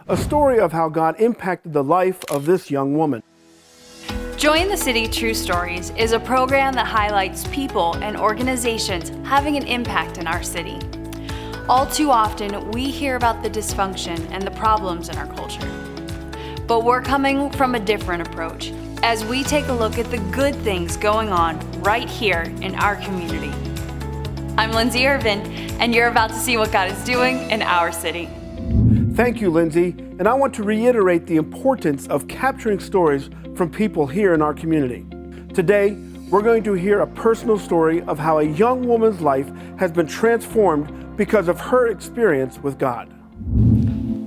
a story of how God impacted the life of this young woman. Join the City True Stories is a program that highlights people and organizations having an impact in our city. All too often, we hear about the dysfunction and the problems in our culture. But we're coming from a different approach as we take a look at the good things going on right here in our community. I'm Lindsay Irvin, and you're about to see what God is doing in our city. Thank you, Lindsay, and I want to reiterate the importance of capturing stories from people here in our community. Today, we're going to hear a personal story of how a young woman's life has been transformed because of her experience with God.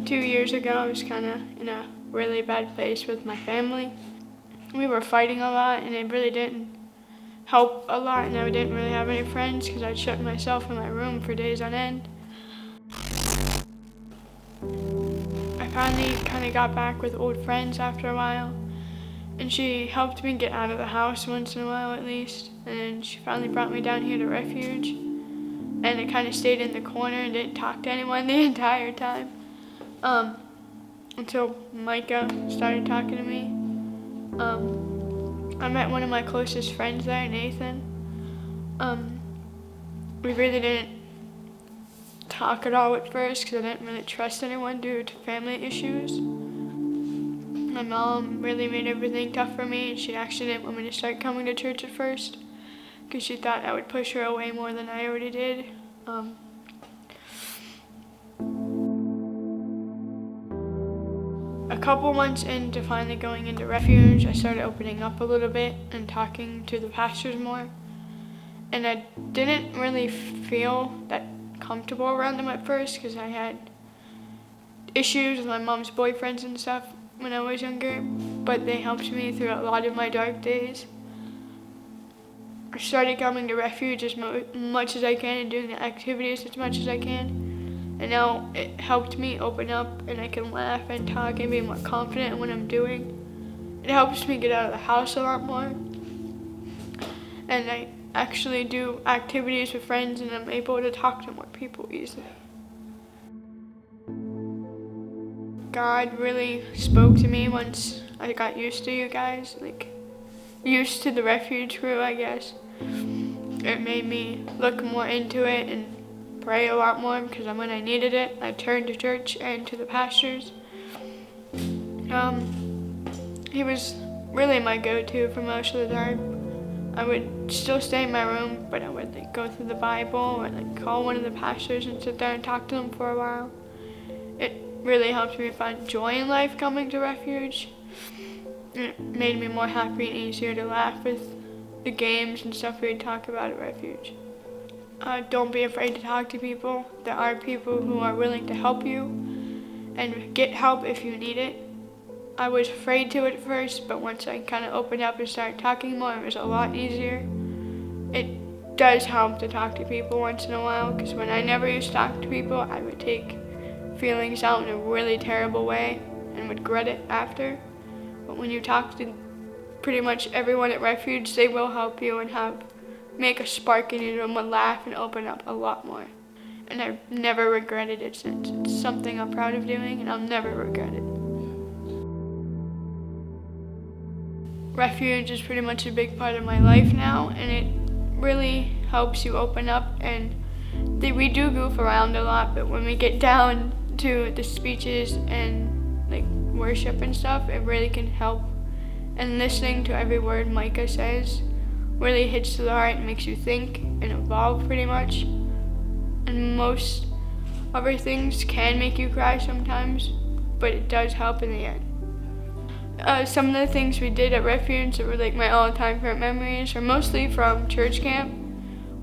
2 years ago, I was kind of in a really bad place with my family. We were fighting a lot, and it really didn't help a lot, and I didn't really have any friends because I'd shut myself in my room for days on end. I finally kind of got back with old friends after a while, and she helped me get out of the house once in a while at least, and then she finally brought me down here to Refuge, and I kind of stayed in the corner and didn't talk to anyone the entire time until Micah started talking to me. I met one of my closest friends there, Nathan. We really didn't talk at all at first because I didn't really trust anyone due to family issues. My mom really made everything tough for me, and she actually didn't want me to start coming to church at first because she thought I would push her away more than I already did. A couple months into finally going into Refuge, I started opening up a little bit and talking to the pastors more. And I didn't really feel that comfortable around them at first because I had issues with my mom's boyfriends and stuff when I was younger, but they helped me through a lot of my dark days. I started coming to Refuge as much as I can and doing the activities as much as I can. And now it helped me open up, and I can laugh and talk and be more confident in what I'm doing. It helps me get out of the house a lot more. And I actually do activities with friends, and I'm able to talk to more people easily. God really spoke to me once I got used to you guys, used to the Refuge crew, I guess. It made me look more into it and pray a lot more because when I needed it, I turned to church and to the pastors. He was really my go-to for most of the time. I would still stay in my room, but I would go through the Bible and call one of the pastors and sit there and talk to them for a while. It really helped me find joy in life coming to Refuge. It made me more happy and easier to laugh with the games and stuff we would talk about at Refuge. Don't be afraid to talk to people. There are people who are willing to help you and get help if you need it. I was afraid to at first, but once I kind of opened up and started talking more, it was a lot easier. It does help to talk to people once in a while, because when I never used to talk to people, I would take feelings out in a really terrible way and would regret it after. But when you talk to pretty much everyone at Refuge, they will help you and make a spark in you and will laugh and open up a lot more. And I've never regretted it since. It's something I'm proud of doing, and I'll never regret it. Refuge is pretty much a big part of my life now, and it really helps you open up. And we do goof around a lot, but when we get down to the speeches and worship and stuff, it really can help. And listening to every word Micah says really hits to the heart and makes you think and evolve pretty much. And most other things can make you cry sometimes, but it does help in the end. Some of the things we did at Refuge that were my all-time favorite memories are mostly from church camp.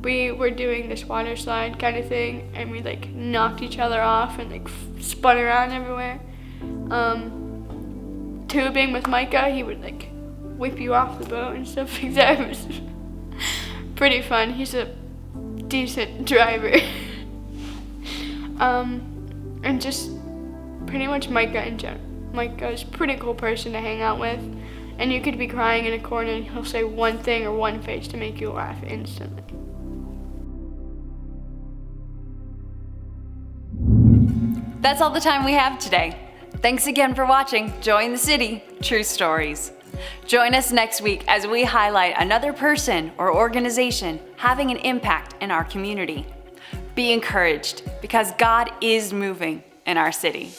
We were doing this water slide kind of thing, and we knocked each other off and spun around everywhere. Tubing with Micah, he would whip you off the boat and stuff like that. It was pretty fun. He's a decent driver. And just pretty much Micah in general. Micah's a pretty cool person to hang out with, and you could be crying in a corner and he'll say one thing or one face to make you laugh instantly. That's all the time we have today. Thanks again for watching Join the City True Stories. Join us next week as we highlight another person or organization having an impact in our community. Be encouraged because God is moving in our city.